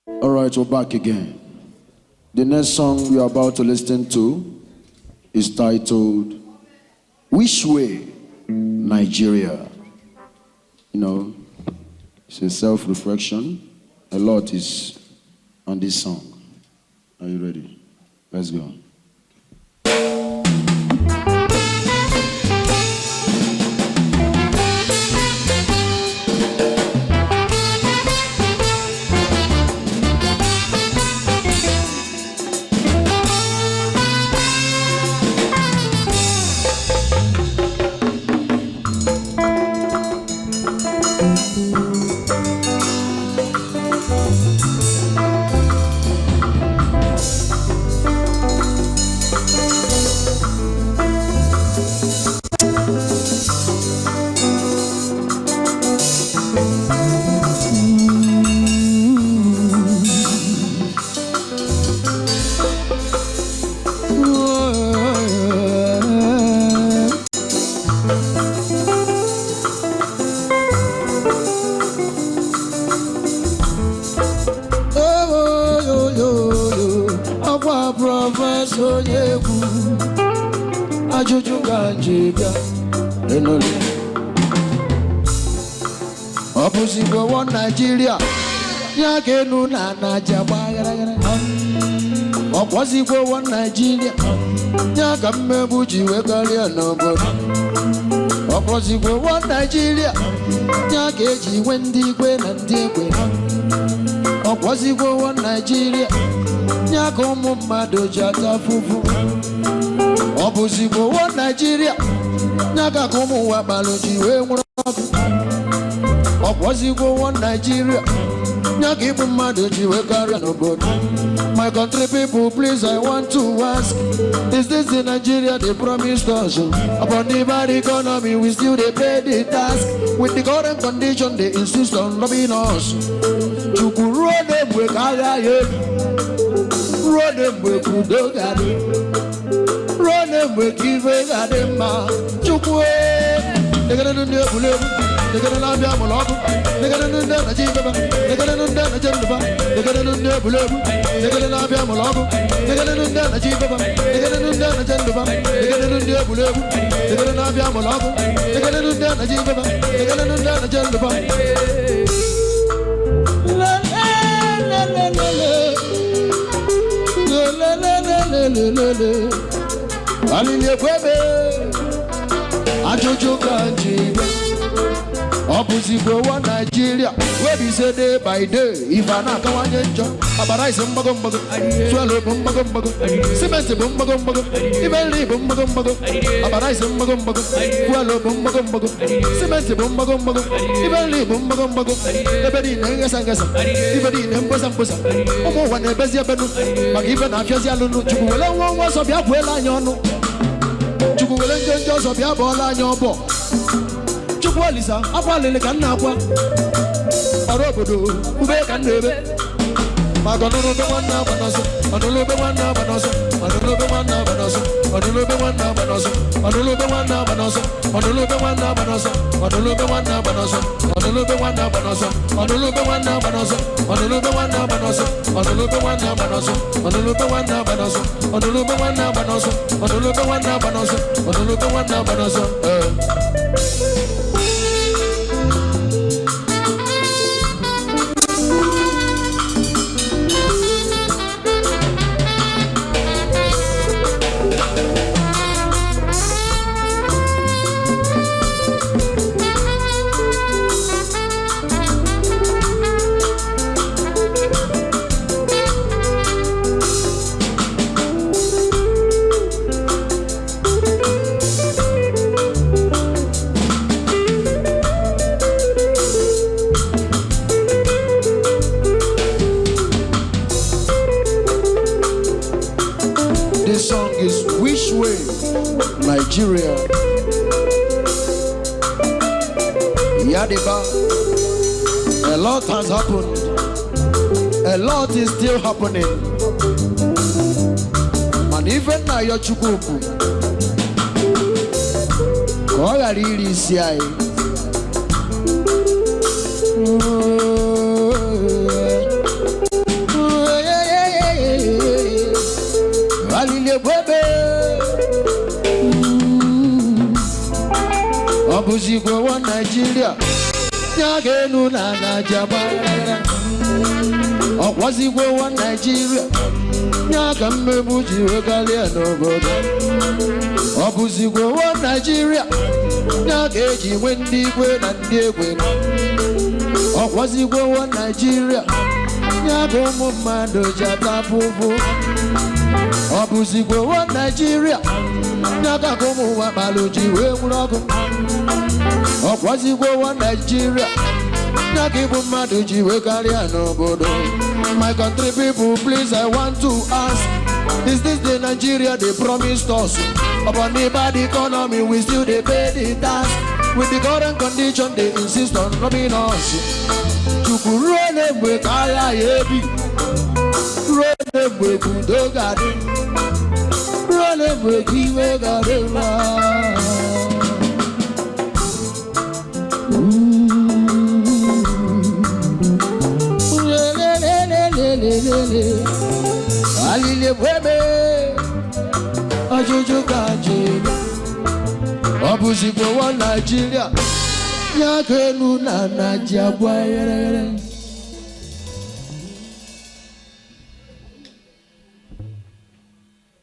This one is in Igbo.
All right, we're back again. The next song we are about to listen to is titled Which Way, Nigeria. You know, it's a self-reflection. A lot is on this song. Are you ready? Let's go. Prof Onye Egwu ajụjụ ka nji bịa enole ọ bụzikwa one Nigeria ya ka enu na naja gbaghara ọ kwazikwa one Nigeria ya ka mmegbu ji wee karịa n'obodo ọ bụzikwa one Nigeria ya ka eji nwe ndị ikwe na ndị ekwe ọ kwazikwa one Nigeria nyaka ụmụ mmadụ ji ata afụfụ ọ bụzikwa one Nigeria nyaka ka ụmụ ụwa gbalụ ji wee nwụrụ ọkụ ọ kwazikwa one Nigeria nyaka ịbụ mmadụ ji wee karịa n'obodo. My country people, please, I want to ask, is this the Nigeria they promised us? Upon the bad economy, we still they pay the task. With the current condition, they insist on robbing us. Chukwu them we run them with Kudogari, run them with Kivegadema. Chukwu, they're gonna do the Bulebu, they're gonna love Yamaloku, they're gonna do the Najiba, they're gonna do the Najanaba, they're gonna do the Bulebu, they're gonna love Yamaloku, they're gonna do the Najiba, they're gonna do the Najanaba, they're gonna do the Bulebu, they're gonna love Yamaloku, they're gonna do the Najiba, they're gonna do the Najanaba. Alile kwebe ajojo kanjibe opposite one Nigeria where be say day by day if ana kawanye njo abara ise mbago mbago swallow mbago mbago cement mbago mbago ibeli mbago mbago abara ise mbago mbago swallow mbago mbago cement mbago mbago ibeli mbago mbago ebedi ngasa ngasa ibedi mbosa mbosa omo wana bezi abenu magive na afia alunu chukwu wele nwa so bia buela anya onu chukwu wele njonjo so bia bola anya obo chukwu olisa akwalele ka nna akwa ọrụ obodo ube ka nnebe magonuru nwanna banoso onulube nwanna banoso onulube nwanna banoso onulube nwanna banoso onulube nwanna banoso onulube nwanna banoso onulube nwanna banoso onulube nwanna banoso onulube nwanna banoso onulube nwanna banoso onulube nwanna banoso onulube nwanna banoso onulube nwanna banoso onulube nwanna banoso onulube nwanna banoso This song is Which Way, Nigeria. Yadiba. A lot has happened. A lot is still happening. And even now you're chukuku. Koya really see. bụzikwa one Nigeria ya ga-enu na Najaba ọkwazikwa one Nigeria ya ka mmegbu ji wekarịa n'obodo ọ bụzikwa one Nigeria ya ga-eji nwe ndị igwe na ndị egwe ọkwazikwa one Nigeria ya ka ụmụ mmadụ ji ata afụfụ ọ bụzikwa one Nigeria ya ka ụmụ nwa kpalụ ji wee nwụrụ ọkụ ọkwazikwa one Nigeria ya ka ịbụ mmadụ ji wee karịa n'obodo. My country people, please, I want to ask, is this the Nigeria they promised us? Upon the bad economy, we still they pay the tax. With the current condition, they insist on robbing us. Chukurone mwe kaya yebi, rone mwe kudo gade, rone mwe kiwe gade wa. Alile webe ajuju kaje obuzigbo one Nigeria ya kenu na Najabwa